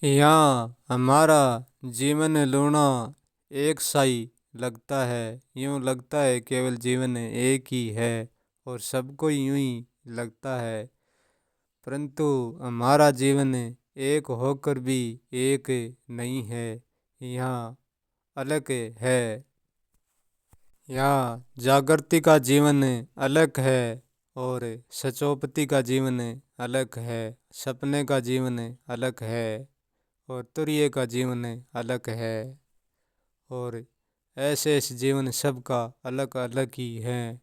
यहाँ हमारा जीवन लूना एक सा ही लगता है। यूँ लगता है केवल जीवन एक ही है और सबको यूँ ही लगता है। परंतु हमारा जीवन एक होकर भी एक नहीं है। यहाँ अलग है। यहाँ जागृति का जीवन अलग है और सचोपति का जीवन अलग है। सपने का जीवन अलग है और तुरैया का जीवन अलग है। और ऐसे ऐसे जीवन सबका अलग अलग ही है।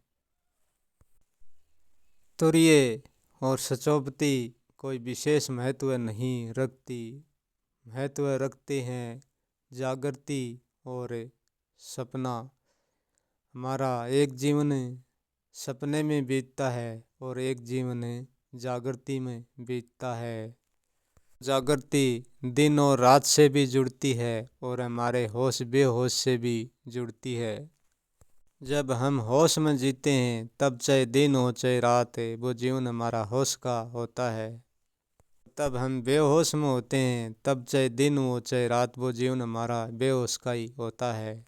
तुरैया और सचोपति कोई विशेष महत्व नहीं रखती। महत्व रखते हैं जागृति और सपना। हमारा एक जीवन सपने में बीतता है और एक जीवन जागृति में बीतता है। जागृति दिन और रात से भी जुड़ती है और हमारे होश बेहोश से भी जुड़ती है। जब हम होश में जीते हैं तब चाहे दिन हो चाहे रात है वो जीवन हमारा होश का होता है। तब हम बेहोश में होते हैं तब चाहे दिन हो चाहे रात वो जीवन हमारा बेहोश का ही होता है।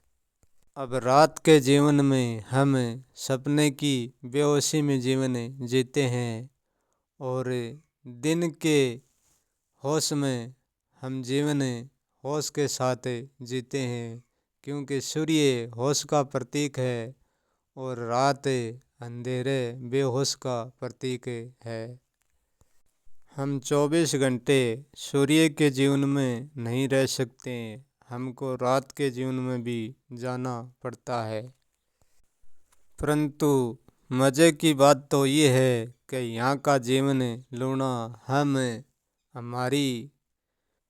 अब रात के जीवन में हम सपने की बेहोशी में जीवन जीते हैं और दिन के होश में हम जीवन होश के साथ जीते हैं। क्योंकि सूर्य होश का प्रतीक है और रात अंधेरे बेहोश का प्रतीक है। हम 24 घंटे सूर्य के जीवन में नहीं रह सकते। हमको रात के जीवन में भी जाना पड़ता है। परंतु मज़े की बात तो ये है कि यहाँ का जीवन लूना हम हमारी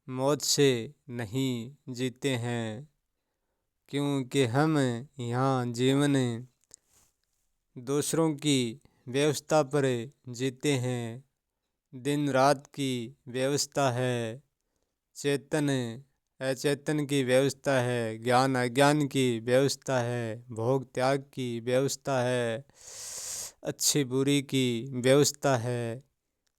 मौज से नहीं जीते हैं। क्योंकि हम यहाँ जीवन दूसरों की व्यवस्था पर जीते हैं। दिन रात की व्यवस्था है, चेतन अचेतन की व्यवस्था है, ज्ञान अज्ञान की व्यवस्था है, भोग त्याग की व्यवस्था है, अच्छी बुरी की व्यवस्था है।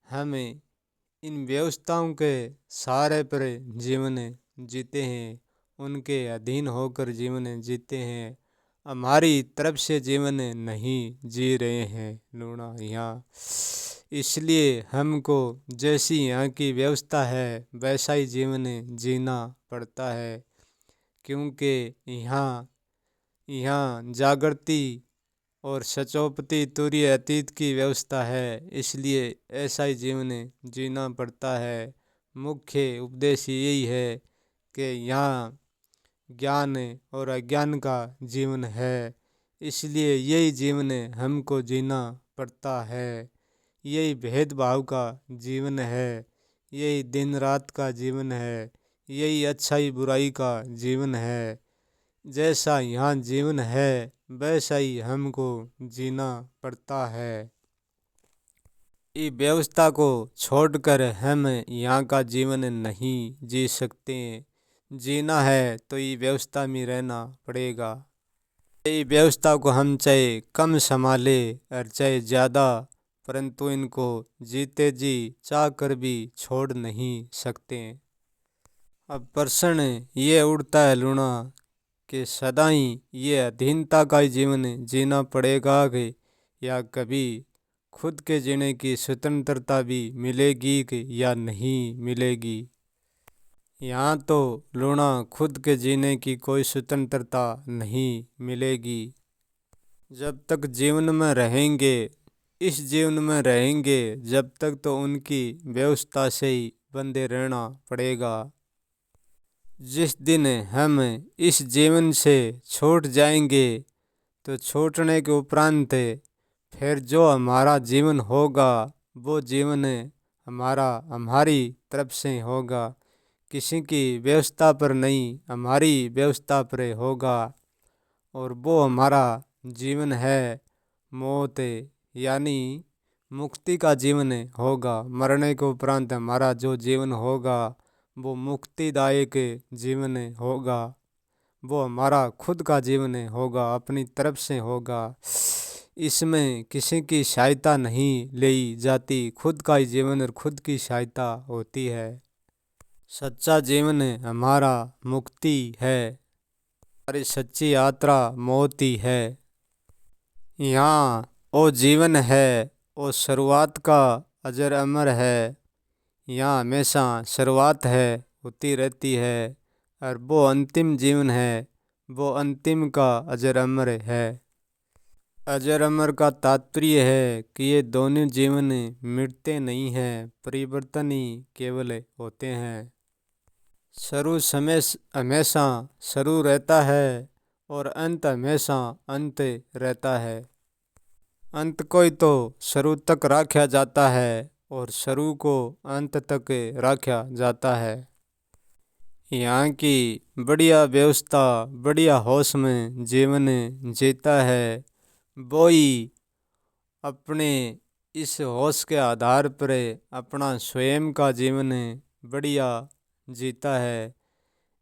हम इन व्यवस्थाओं के सहारे पर जीवन जीते हैं, उनके अधीन होकर जीवन जीते हैं। हमारी तरफ से जीवन नहीं जी रहे हैं लूना यहाँ। इसलिए हमको जैसी यहाँ की व्यवस्था है वैसा ही जीवन जीना पड़ता है। क्योंकि यहाँ जागृति और सचोपति तुरैय अतीत की व्यवस्था है, इसलिए ऐसा ही जीवन जीना पड़ता है। मुख्य उपदेश यही है कि यहाँ ज्ञान और अज्ञान का जीवन है, इसलिए यही जीवन हमको जीना पड़ता है। यही भेदभाव का जीवन है, यही दिन रात का जीवन है, यही अच्छाई बुराई का जीवन है। जैसा यहाँ जीवन है वैसा ही हमको जीना पड़ता है। इस व्यवस्था को छोड़कर हम यहाँ का जीवन नहीं जी सकते। जीना है तो ये व्यवस्था में रहना पड़ेगा। ये व्यवस्था को हम चाहे कम संभाले और चाहे ज़्यादा, परंतु इनको जीते जी चाह कर भी छोड़ नहीं सकते। अब प्रश्न ये उठता है लूना कि सदा ही ये अधीनता का ही जीवन जीना पड़ेगा कि या कभी खुद के जीने की स्वतंत्रता भी मिलेगी कि या नहीं मिलेगी। यहाँ तो लूना खुद के जीने की कोई स्वतंत्रता नहीं मिलेगी। जब तक जीवन में रहेंगे, इस जीवन में रहेंगे जब तक तो उनकी व्यवस्था से ही बंधे रहना पड़ेगा। जिस दिन हम इस जीवन से छूट जाएंगे तो छूटने के उपरांत फिर जो हमारा जीवन होगा वो जीवन हमारी तरफ से होगा। किसी की व्यवस्था पर नहीं, हमारी व्यवस्था पर होगा। और वो हमारा जीवन है मौत यानी मुक्ति का जीवन होगा। मरने के उपरांत हमारा जो जीवन होगा वो मुक्तिदायक जीवन होगा। वो हमारा खुद का जीवन होगा, अपनी तरफ से होगा। इसमें किसी की सहायता नहीं ली जाती, खुद का ही जीवन और खुद की सहायता होती है। सच्चा जीवन हमारा मुक्ति है, हमारी सच्ची यात्रा मौत ही है। यहाँ वो जीवन है, वो शुरुआत का अजर अमर है। यहाँ हमेशा शुरुआत है, होती रहती है, और वो अंतिम जीवन है, वो अंतिम का अजर अमर है। अजर अमर का तात्पर्य है कि ये दोनों जीवन मिटते नहीं हैं, परिवर्तन ही केवल होते हैं। शुरू समय हमेशा शुरू रहता है और अंत हमेशा अंत रहता है। अंत को ही तो शुरू तक रखा जाता है और शुरू को अंत तक रखा जाता है। यहाँ की बढ़िया व्यवस्था, बढ़िया होश में जीवन जीता है, वो ही अपने इस होश के आधार पर अपना स्वयं का जीवन बढ़िया जीता है।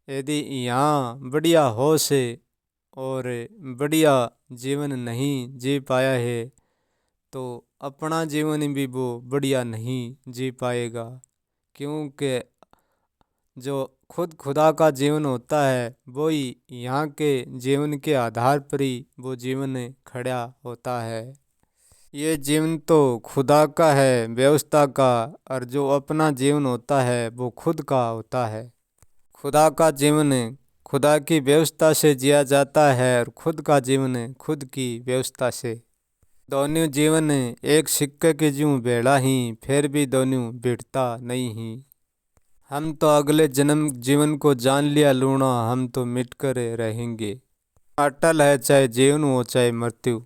यदि यहाँ बढ़िया होश और बढ़िया जीवन नहीं जी पाया है तो अपना जीवन भी वो बढ़िया नहीं जी पाएगा, क्योंकि जो खुद खुदा का जीवन होता है वो ही यहाँ के जीवन के आधार पर ही वो जीवन खड़ा होता है। ये जीवन तो खुदा का है, व्यवस्था का, और जो अपना जीवन होता है वो खुद का होता है। खुदा का जीवन खुदा की व्यवस्था से जिया जाता है और खुद का जीवन खुद की व्यवस्था से। दोनों जीवन एक सिक्के के ज्यों भेड़ा ही, फिर भी दोनों भिड़ता नहीं ही। हम तो अगले जन्म जीवन को जान लिया लूणा, हम तो मिटकर रहेंगे। अटल है चाहे जीवन हो चाहे मृत्यु।